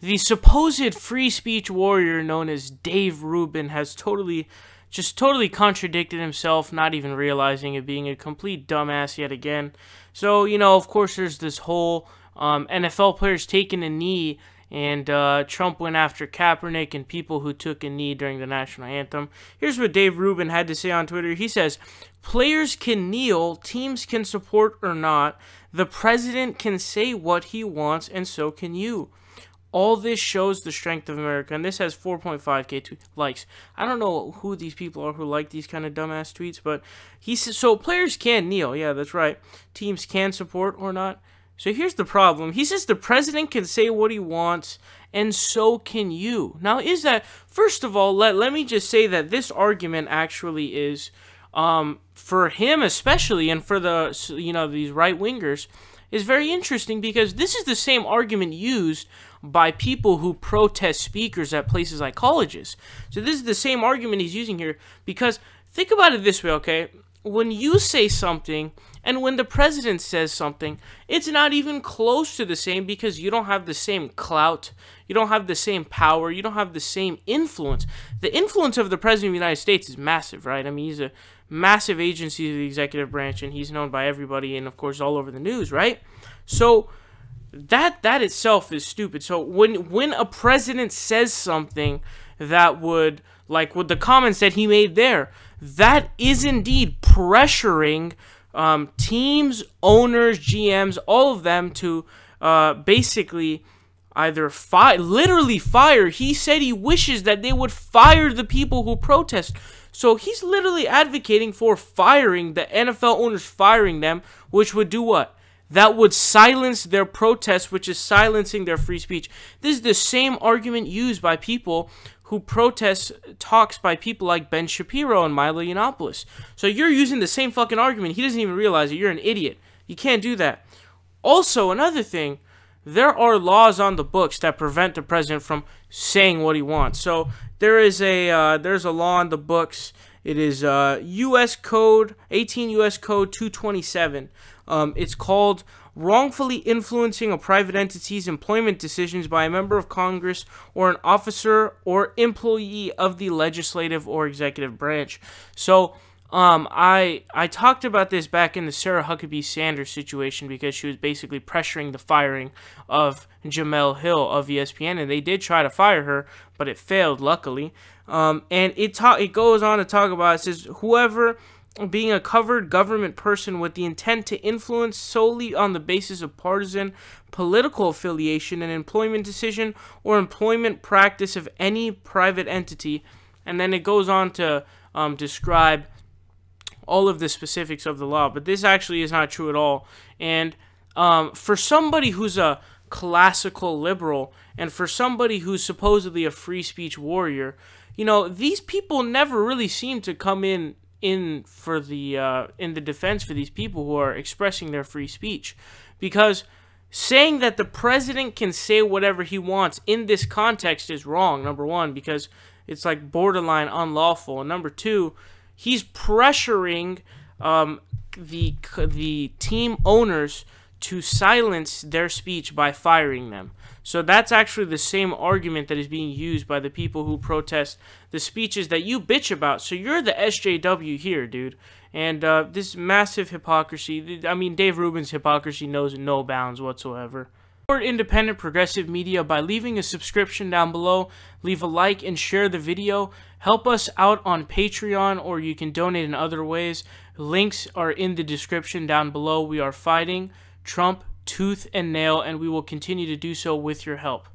the supposed free speech warrior known as Dave Rubin has totally contradicted himself, not even realizing it, being a complete dumbass yet again. So, of course, there's this whole NFL players taking a knee, and Trump went after Kaepernick and people who took a knee during the national anthem. Here's what Dave Rubin had to say on Twitter. He says, "Players can kneel, teams can support or not. The president can say what he wants, and so can you. All this shows the strength of America." And this has 4.5K likes. I don't know who these people are who like these kind of dumbass tweets, but he says, so players can kneel. Yeah, that's right. Teams can support or not. So here's the problem. He says the president can say what he wants, and so can you. Now, is that, first of all, let me just say that this argument actually is, for him especially, and for the, these right-wingers, is very interesting, because this is the same argument used by people who protest speakers at places like colleges. So this is the same argument he's using here, because think about it this way, okay? When you say something, and when the president says something, it's not even close to the same, because you don't have the same clout, you don't have the same power, you don't have the same influence. The influence of the president of the United States is massive, right? I mean, he's a massive agency of the executive branch, and he's known by everybody, and of course all over the news, right? So that itself is stupid. So when a president says something that would, like with the comments that he made there, that is indeed pressuring teams, owners, GMs, all of them to basically either literally fire. He said he wishes that they would fire the people who protest. So he's literally advocating for firing the NFL owners, firing them, which would do what? That would silence their protests, which is silencing their free speech. This is the same argument used by people who protest talks by people like Ben Shapiro and Milo Yiannopoulos. So you're using the same fucking argument. He doesn't even realize it. You're an idiot. You can't do that. Also, another thing, there are laws on the books that prevent the president from saying what he wants. So there's a law on the books. It is U.S. Code 18 U.S. Code 227. It's called wrongfully influencing a private entity's employment decisions by a member of Congress or an officer or employee of the legislative or executive branch. So I talked about this back in the Sarah Huckabee Sanders situation, because she was basically pressuring the firing of Jemele Hill of ESPN, and they did try to fire her, but it failed, luckily. And it goes on to talk about, it says, whoever being a covered government person with the intent to influence solely on the basis of partisan political affiliation, an employment decision or employment practice of any private entity. And then it goes on to describe all of the specifics of the law, but this actually is not true at all. And for somebody who's a classical liberal, and for somebody who's supposedly a free speech warrior, these people never really seem to come in the defense for these people who are expressing their free speech, because saying that the president can say whatever he wants in this context is wrong. Number one, because it's like borderline unlawful, and number two, he's pressuring the team owners to silence their speech by firing them. So that's actually the same argument that is being used by the people who protest the speeches that you bitch about. So you're the SJW here, dude. And this massive hypocrisy, I mean, Dave Rubin's hypocrisy knows no bounds whatsoever. Support independent progressive media by leaving a subscription down below. Leave a like and share the video. Help us out on Patreon, or you can donate in other ways. Links are in the description down below. We are fighting Trump tooth and nail, and we will continue to do so with your help.